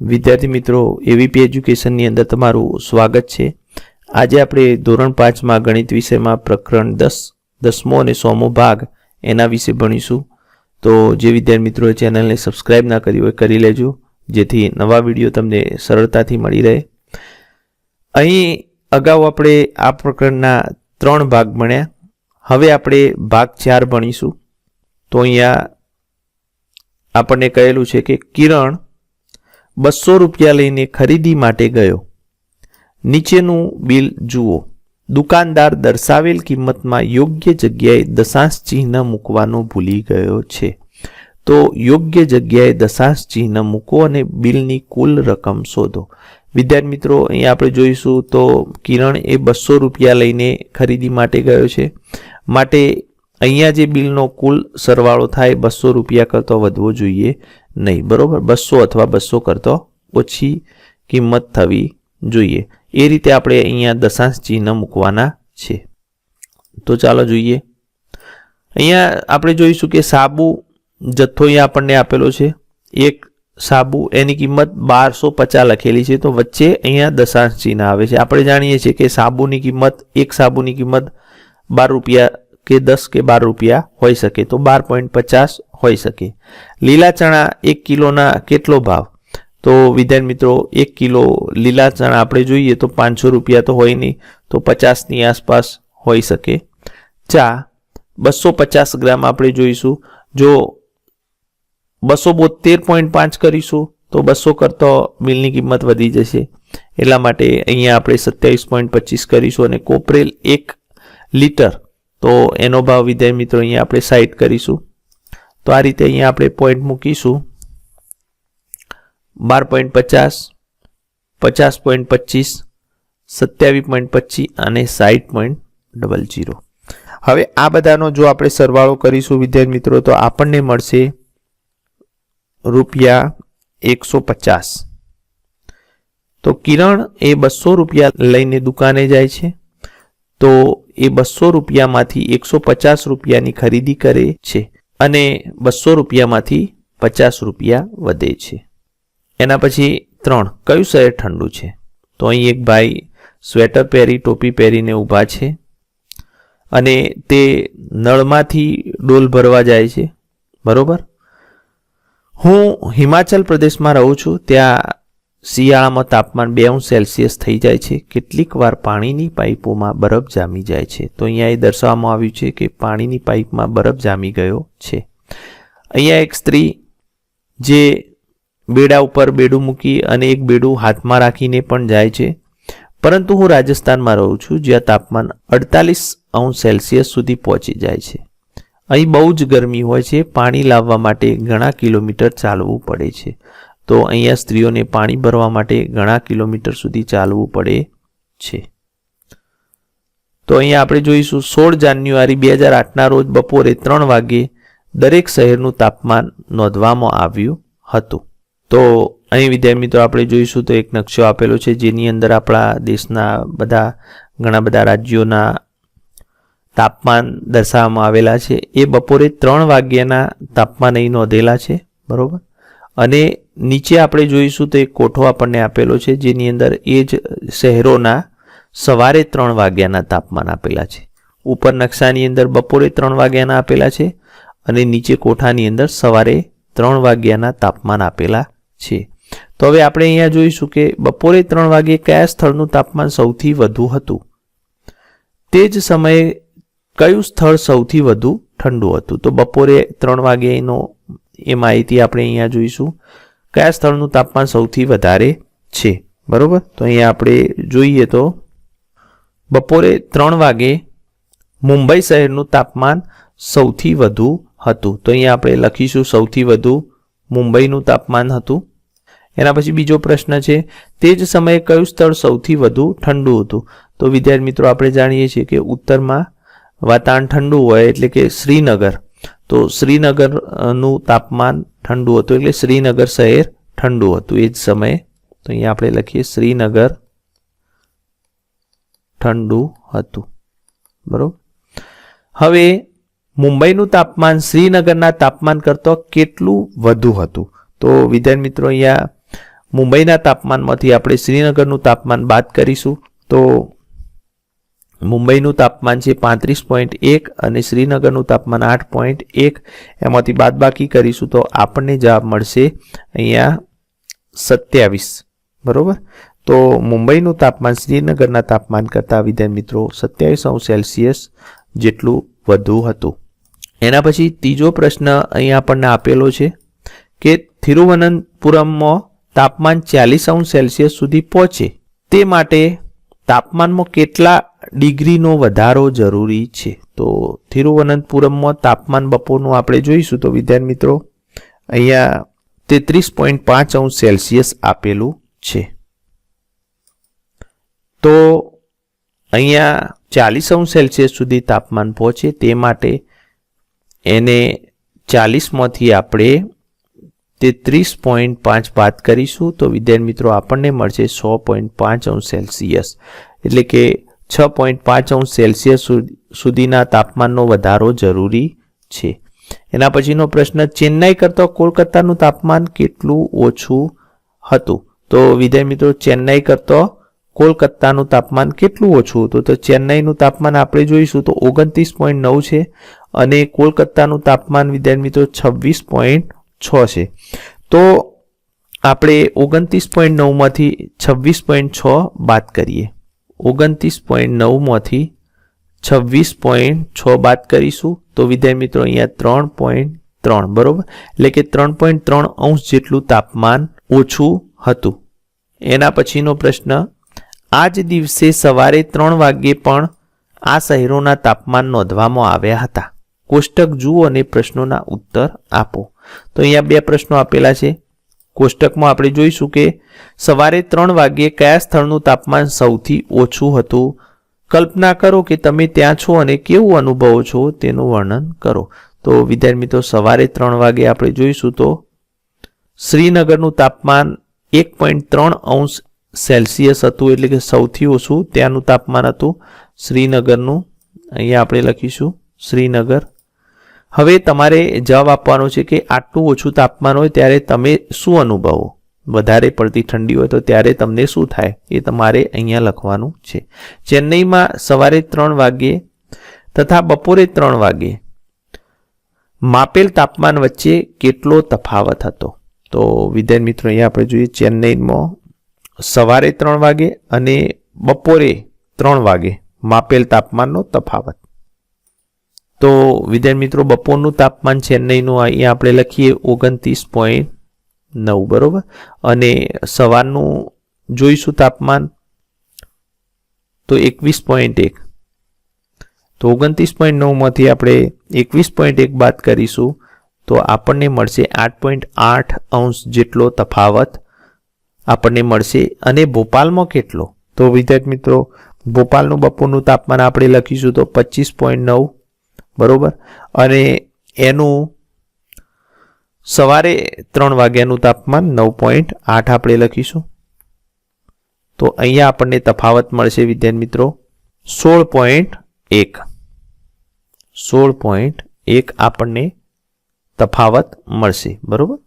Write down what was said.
વિદ્યાર્થી મિત્રો, એવીપી એજ્યુકેશનની અંદર તમારું સ્વાગત છે। આજે આપણે ધોરણ 5માં ગણિત વિષયમાં પ્રકરણ 10મો અને 100મો ભાગ એના વિશે ભણીશું। તો જે વિદ્યાર્થી મિત્રો ચેનલને સબસ્ક્રાઇબ ના કરી હોય કરી લેજો, જેથી નવા વિડીયો તમને સરળતાથી મળી રહે। અહીં અગાઉ આપણે આ પ્રકરણના 3 ભાગ ભણ્યા, હવે આપણે ભાગ 4 ભણીશું। તો અહીંયા આપણને કહેલું છે કે કિરણ 200 રૂપિયા લઈને ખરીદી માટે ગયો। નીચેનું બિલ જુઓ। દુકાનદાર દર્શાવેલ કિંમતમાં યોગ્ય જગ્યાએ દશાંશ ચિહ્ન મૂકવાનું ભૂલી ગયો છે। તો યોગ્ય જગ્યાએ દશાંશ ચિહ્ન મૂકો અને બિલની કુલ રકમ શોધો। વિદ્યાર્થી મિત્રો, અહીંયા આપણે જોઈશું તો કિરણ એ 200 રૂપિયા લઈને ખરીદી માટે ગયો છે, માટે અહીંયા જે બિલનો કુલ સરવાળો થાય 200 રૂપિયા કરતો વધવો જોઈએ નહીં, બરોબર। 200 અથવા 200 કરતો ઓછી કિંમત થવી જોઈએ, એ રીતે આપણે અહીંયા દશાંશ ચિહ્ન મૂકવાના છે। તો ચાલો જોઈએ। અહીંયા આપણે જોઈશું કે સાબુ જથ્થો અહીંયા આપણને આપેલો છે, એક સાબુ એની કિંમત 1250 લખેલી છે, તો વચ્ચે અહીંયા દશાંશ ચિહ્ન આવે છે। આપણે જાણીએ છીએ કે સાબુની કિંમત, એક સાબુની કિંમત 12 રૂપિયા કે 10 કે 12 રૂપિયા હોઈ શકે, તો 12.50 હોઈ શકે। લીલા ચણા 1 કિલોના કેટલો ભાવ? તો વિદ્યાર્થી મિત્રો, 1 કિલો લીલા ચણા આપણે જોઈએ તો 500 રૂપિયા તો હોય નહીં, તો 50ની આસપાસ હોઈ શકે। ચા 250 ગ્રામ આપણે જોઈશું, જો 272.5 કરીશું તો 200 કરતો બિલની કિંમત વધી જશે, એટલા માટે અહીંયા આપણે 27.25 કરીશું। અને કોપરેલ 1 લીટર, તો એનો ભાવ વિદ્યાર્થી મિત્રો અહીંયા આપણે 60 કરીશું। તો આ રીતે અહીંયા આપણે પોઈન્ટ મૂકીશું, 12.50, 50.25, 27.25 અને 60.00। હવે આ બધાનો જો આપણે સરવાળો કરીશું વિદ્યાર્થી મિત્રો, તો આપણને મળશે રૂપિયા 150। તો કિરણ એ 200 રૂપિયા લઈને દુકાને જાય છે, તો એ 200 રૂપિયામાંથી 150 રૂપિયાની ખરીદી કરે છે અને 200 રૂપિયામાંથી 50 રૂપિયા વધે છે। એના પછી 3, કયું શહેર ઠંડુ છે? તો અહીં એક ભાઈ સ્વેટર પહેરી ટોપી પહેરીને ઊભા છે અને તે નળમાંથી ડોલ ભરવા જાય છે, બરોબર। હું હિમાચલ પ્રદેશમાં રહું છું, ત્યાં શિયાળામાં તાપમાન 2°C થઈ જાય છે, કેટલીક વાર પાણીની પાઇપોમાં બરફ જામી જાય છે। તો અહીંયા એ દર્શાવવામાં આવ્યું છે કે પાણીની પાઇપમાં બરફ જામી ગયો છે। અહીંયા એક સ્ત્રી જે બેડા ઉપર બેડું મૂકી અને એક બેડું હાથમાં રાખીને પણ જાય છે, પરંતુ હું રાજસ્થાનમાં રહું છું, જ્યાં તાપમાન 48°C સુધી પહોંચી જાય છે। અહીં બહુ જ ગરમી હોય છે, પાણી લાવવા માટે ઘણા કિલોમીટર ચાલવું પડે છે। તો અહીંયા સ્ત્રીઓને પાણી ભરવા માટે ઘણા કિલોમીટર સુધી ચાલવું પડે છે। તો અહીંયા આપણે જોઈશું 16 જાન્યુઆરી 2008ના રોજ બપોરે 3 વાગે દરેક શહેરનું તાપમાન નોંધવામાં આવ્યું હતું। તો અહીં વિદ્યાર્થી મિત્રો આપણે જોઈશું તો એક નકશો આપેલો છે, જેની અંદર આપણા દેશના ઘણા બધા રાજ્યોના તાપમાન દર્શાવવામાં આવેલા છે। એ બપોરે 3 વાગ્યાના તાપમાન અહીં નોંધેલા છે, બરોબર। અને નીચે આપણે જોઈશું તો એક કોઠો આપણને આપેલો છે, જેની અંદર એ જ શહેરોના સવારે 3 વાગ્યાના તાપમાન આપેલા છે। ઉપર નકશાની અંદર બપોરે 3 વાગ્યાના આપેલા છે અને નીચે કોઠાની અંદર સવારે 3 વાગ્યાના તાપમાન આપેલા છે। તો હવે આપણે અહીંયા જોઈશું કે બપોરે 3 વાગે કયા સ્થળનું તાપમાન સૌથી વધુ હતું, તે જ સમયે કયું સ્થળ સૌથી વધુ ઠંડુ હતું। તો બપોરે 3 વાગ્યાનો એ માહિતી આપણે અહીંયા જોઈશું, કયા સ્થળનું તાપમાન સૌથી વધારે છે, બરોબર। તો અહીંયા આપણે જોઈએ તો બપોરે 3 વાગે મુંબઈ શહેરનું તાપમાન સૌથી વધુ હતું, તો અહીંયા આપણે લખીશું સૌથી વધુ મુંબઈનું તાપમાન હતું। એના પછી બીજો પ્રશ્ન છે, તે જ સમયે કયું સ્થળ સૌથી વધુ ઠંડુ હતું? તો વિદ્યાર્થી મિત્રો આપણે જાણીએ છીએ કે ઉત્તરમાં વાતાવરણ ઠંડુ હોય એટલે કે શ્રીનગર, તો શ્રીનગરનું તાપમાન ઠંડુ હતું, એટલે શ્રીનગર શહેર ઠંડુ હતું એ જ સમયે। તો અહીંયા આપણે લખીએ શ્રીનગર ઠંડુ હતું, બરોબર। હવે મુંબઈનું તાપમાન શ્રીનગરના તાપમાન કરતાં કેટલું વધુ હતું? તો વિદ્યાર્થી મિત્રો અહીંયા મુંબઈના તાપમાનમાંથી આપણે શ્રીનગરનું તાપમાન બાદ કરીશું તો મુંબઈનું તાપમાન છે 35.1 અને શ્રીનગરનું તાપમાન 8.1. એમાંથી બાદબાકી કરીશું તો આપણને જવાબ મળશે અહીંયા 27. બરોબર. તો મુંબઈનું તાપમાન શ્રીનગરના તાપમાન કરતાં વિદ્યાર્થી મિત્રો 27°C જેટલું વધુ હતું. એના પછી ત્રીજો પ્રશ્ન અહીંયા આપણને આપેલો છે કે તિરુવનંતપુરમમાં તાપમાન 40°C સુધી પહોંચે તે માટે તાપમાનમાં કેટલા ડિગ્રીનો વધારો જરૂરી છે. તો તિરુવનંતપુરમમાં તાપમાન બપોરનું આપણે જોઈશું તો વિદ્યાર્થી મિત્રો અહીંયા 33.5°C આપેલું છે. તો અહીંયા 40°C સુધી તાપમાન પહોંચે તે માટે એને 40માંથી આપણે 33.5 બાદ કરીશું તો વિદ્યાર્થી મિત્રો આપણને મળશે 100.5°C. એટલે કે 6.5°C સુધીના તાપમાનનો વધારો જરૂરી છે. એના પછીનો પ્રશ્ન ચેન્નાઈ કરતાં કોલકાતાનું તાપમાન કેટલું ઓછું હતું. તો વિદ્યાર્થી મિત્રો ચેન્નાઈ કરતાં કોલકાતાનું તાપમાન કેટલું ઓછું હતું તો ચેન્નાઈનું તાપમાન આપણે જોઈશું તો 29.9 છે અને કોલકાતાનું તાપમાન વિદ્યાર્થી મિત્રો 26.6 છે. તો આપણે 29.9 માંથી 26.6 બાદ કરીએ. 29.9 માંથી 26.6 બાદ કરીશું તો વિદ્યાર્થી મિત્રો અહીંયા 3.3 બરોબર. એટલે કે 3.3 જેટલું તાપમાન ઓછું હતું. એના પછીનો પ્રશ્ન આ જ દિવસે સવારે 3 વાગ્યે પણ આ શહેરોના તાપમાન નોંધવામાં આવ્યા હતા. કોષ્ટક જુઓ અને પ્રશ્નોના ઉત્તર આપો. તો અહીંયા બે પ્રશ્નો આપેલા છે. કોષ્ટકમાં આપણે જોઈશું કે સવારે 3 વાગ્યે કયા સ્થળનું તાપમાન સૌથી ઓછું હતું. કલ્પના કરો કે તમે ત્યાં છો અને કેવું અનુભવો છો તેનું વર્ણન કરો. તો વિદ્યાર્થી મિત્રો સવારે 3 વાગ્યે આપણે જોઈશું તો શ્રીનગરનું તાપમાન 1.3°C હતું. એટલે કે સૌથી ઓછું ત્યાંનું તાપમાન હતું શ્રીનગરનું. અહીંયા આપણે લખીશું શ્રીનગર. હવે તમારે જવાબ આપવાનો છે કે આટલું ઓછું તાપમાન હોય ત્યારે તમે શું અનુભવો. વધારે પડતી ઠંડી હોય તો ત્યારે તમને શું થાય એ તમારે અહીંયા લખવાનું છે. ચેન્નઈમાં સવારે 3 વાગ્યે તથા બપોરે 3 વાગ્યે માપેલ તાપમાન વચ્ચે કેટલો તફાવત હતો. તો વિદ્યાર્થી મિત્રો અહીંયા આપણે જોઈએ ચેન્નઈમાં સવારે 3 વાગે અને બપોરે 3 વાગે માપેલ તાપમાનનો તફાવત. તો વિદ્યાર્થી મિત્રો બપોરનું તાપમાન ચેન્નઈનું અહીંયા આપણે લખીએ 29.9 બરોબર. અને સવારનું જોઈશું તાપમાન તો 21.1. તો 29.9 માંથી આપણે 21.1 બાદ કરીશું તો આપણને મળશે 8.8 જેટલો તફાવત આપણને મળશે. અને ભોપાલમાં કેટલો. તો વિદ્યાર્થી મિત્રો ભોપાલનું બપોરનું તાપમાન આપણે લખીશું તો 25.9 બરોબર. અને એનું સવારે 3 વાગ્યાનું તાપમાન 9.8 આપણે લખીશું. તો અહીંયા આપણને તફાવત મળશે વિદ્યાર્થી મિત્રો 16.1. 16.1 આપણને તફાવત મળશે બરોબર.